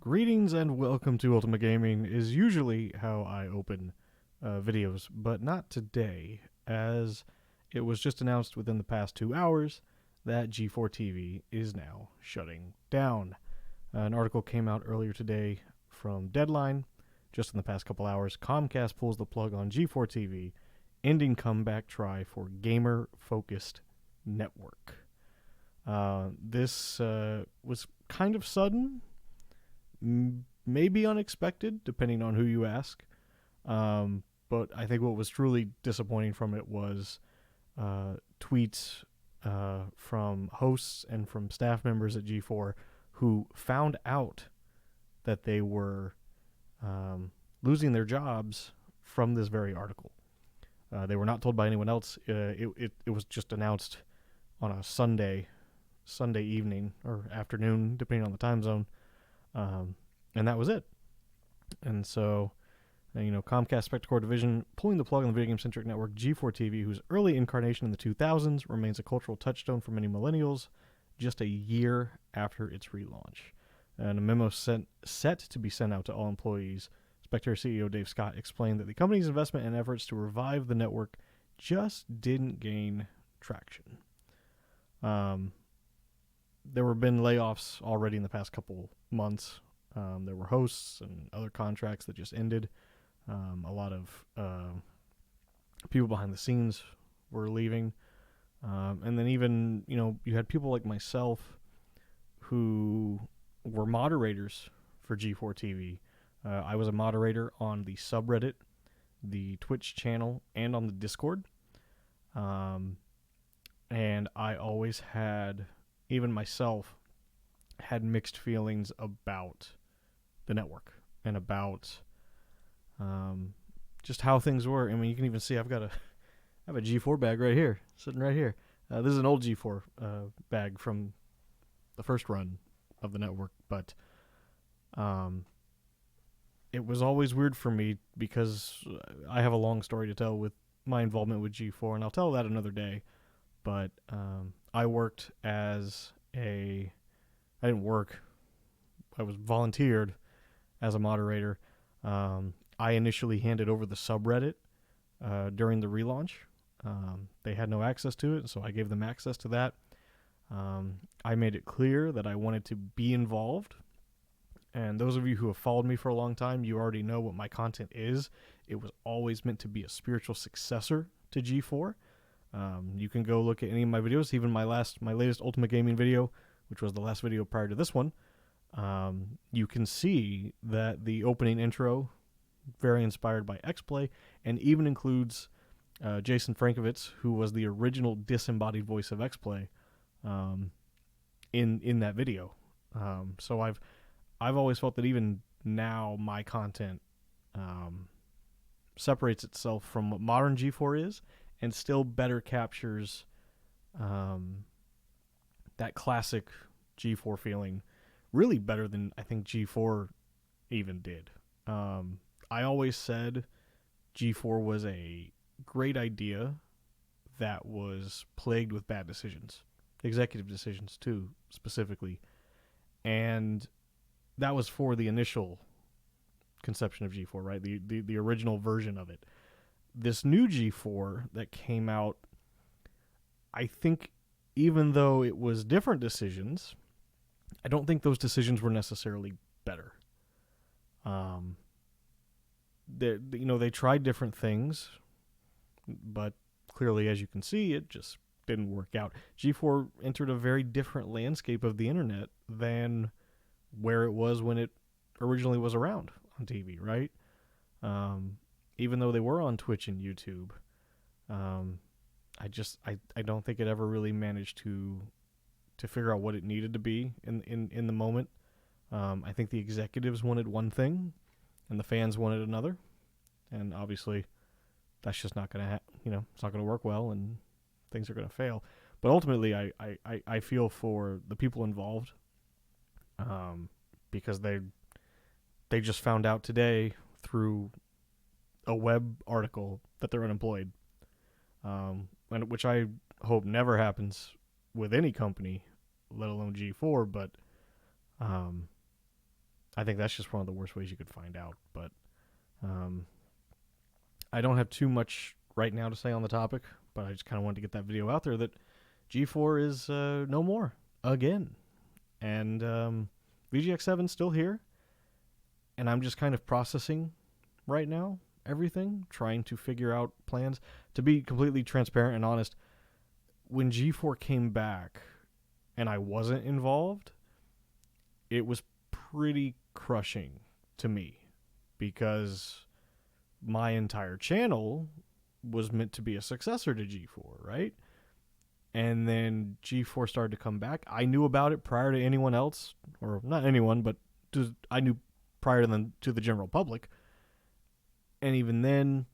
Greetings and welcome to Ultimate Gaming is usually how I open videos, but not today, as it was just announced within the past 2 hours that G4 TV is now shutting down. An article came out earlier today from Deadline, just in the past couple hours. Comcast pulls the plug on G4 TV, ending comeback try for gamer-focused network. This was kind of sudden, maybe unexpected, depending on who you ask. But I think what was truly disappointing from it was tweets from hosts and from staff members at G4 who found out that they were losing their jobs from this very article. They were not told by anyone else. It was just announced on a Sunday evening or afternoon, depending on the time zone. And that was it. And so, Comcast Spectacor division pulling the plug on the video game-centric network G4 TV, whose early incarnation in the 2000s remains a cultural touchstone for many millennials, just a year after its relaunch. And a memo set to be sent out to all employees, Spectacor CEO Dave Scott explained that the company's investment and efforts to revive the network just didn't gain traction. There have been layoffs already in the past couple months. There were hosts and other contracts that just ended. A lot of people behind the scenes were leaving. And then even, you had people like myself who were moderators for G4 TV. I was a moderator on the subreddit, the Twitch channel, and on the Discord. And I always had, even myself, had mixed feelings about the network and about just how things were. I mean, you can even see I have a G4 bag right here, sitting right here. This is an old G4 bag from the first run of the network, but it was always weird for me because I have a long story to tell with my involvement with G4, and I'll tell that another day. But I worked I didn't work. I was volunteered as a moderator. I initially handed over the subreddit during the relaunch. They had no access to it, so I gave them access to that. I made it clear that I wanted to be involved. And those of you who have followed me for a long time, you already know what my content is. It was always meant to be a spiritual successor to G4. You can go look at any of my videos, even my latest Ultimate Gaming video, which was the last video prior to this one. You can see that the opening intro, very inspired by X-Play, and even includes Jason Frankovitz, who was the original disembodied voice of X-Play, in that video. So I've always felt that even now my content separates itself from what modern G4 is, and still better captures that classic G4 feeling, really better than I think G4 even did. I always said G4 was a great idea that was plagued with bad decisions, executive decisions too, specifically. And that was for the initial conception of G4, right? The original version of it. This new G4 that came out, I think, even though it was different decisions, I don't think those decisions were necessarily better. They tried different things, but clearly, as you can see, it just didn't work out. G4 entered a very different landscape of the internet than where it was when it originally was around on TV, right? Even though they were on Twitch and YouTube, I don't think it ever really managed to figure out what it needed to be in the moment. I think the executives wanted one thing, and the fans wanted another, and obviously, that's just not gonna it's not gonna work well, and things are gonna fail. But ultimately, I feel for the people involved, because they just found out today through a web article that they're unemployed, and which I hope never happens with any company, let alone G4. But I think that's just one of the worst ways you could find out. But I don't have too much right now to say on the topic, but I just kind of wanted to get that video out there that G4 is no more again. And VGX7's still here. And I'm just kind of processing right now everything, trying to figure out plans. To be completely transparent and honest, when G4 came back and I wasn't involved, it was pretty crushing to me because my entire channel was meant to be a successor to G4, right? And then G4 started to come back. I knew about it prior to anyone else, or not anyone, but I knew prior to the general public. And even then,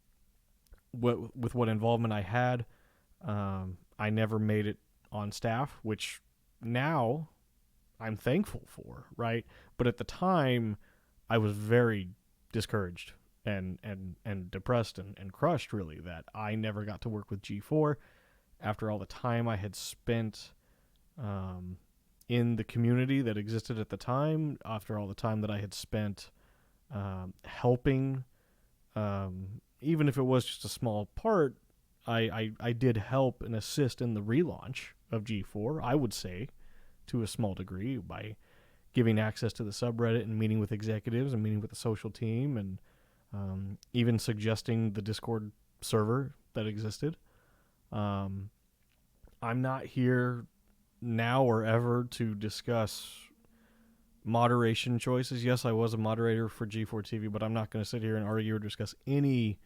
with what involvement I had, I never made it on staff, which now I'm thankful for, right? But at the time, I was very discouraged and depressed and crushed, really, that I never got to work with G4 after all the time I had spent in the community that existed at the time, after all the time that I had spent helping, even if it was just a small part, I did help and assist in the relaunch of G4, I would say, to a small degree, by giving access to the subreddit and meeting with executives and meeting with the social team and even suggesting the Discord server that existed. I'm not here now or ever to discuss moderation choices. Yes, I was a moderator for G4 TV, but I'm not going to sit here and argue or discuss any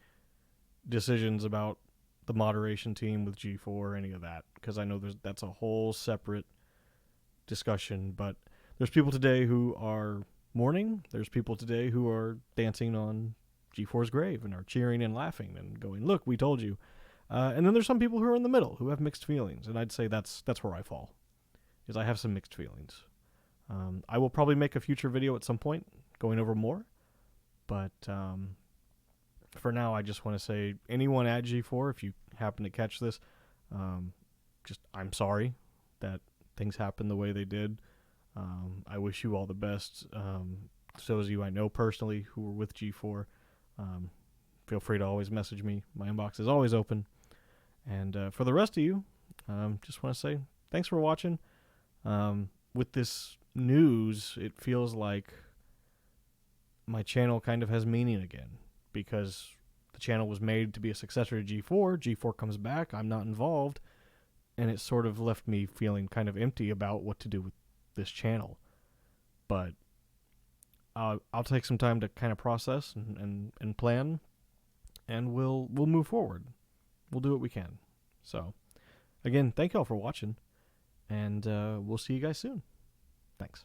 decisions about the moderation team with G4 or any of that, because I know that's a whole separate discussion. But there's people today who are mourning. There's people today who are dancing on G4's grave and are cheering and laughing and going, "Look, we told you." And then there's some people who are in the middle who have mixed feelings, and I'd say that's where I fall, is I have some mixed feelings. I will probably make a future video at some point going over more, but for now, I just want to say, anyone at G4, if you happen to catch this, I'm sorry that things happened the way they did. I wish you all the best. So as you I know personally who were with G4, feel free to always message me. My inbox is always open. And for the rest of you, just want to say thanks for watching. With this news, it feels like my channel kind of has meaning again, because the channel was made to be a successor to G4. G4 comes back, I'm not involved, and it sort of left me feeling kind of empty about what to do with this channel. But I'll take some time to kind of process and plan, and we'll move forward. We'll do what we can. So, again, thank y'all for watching, and we'll see you guys soon. Thanks.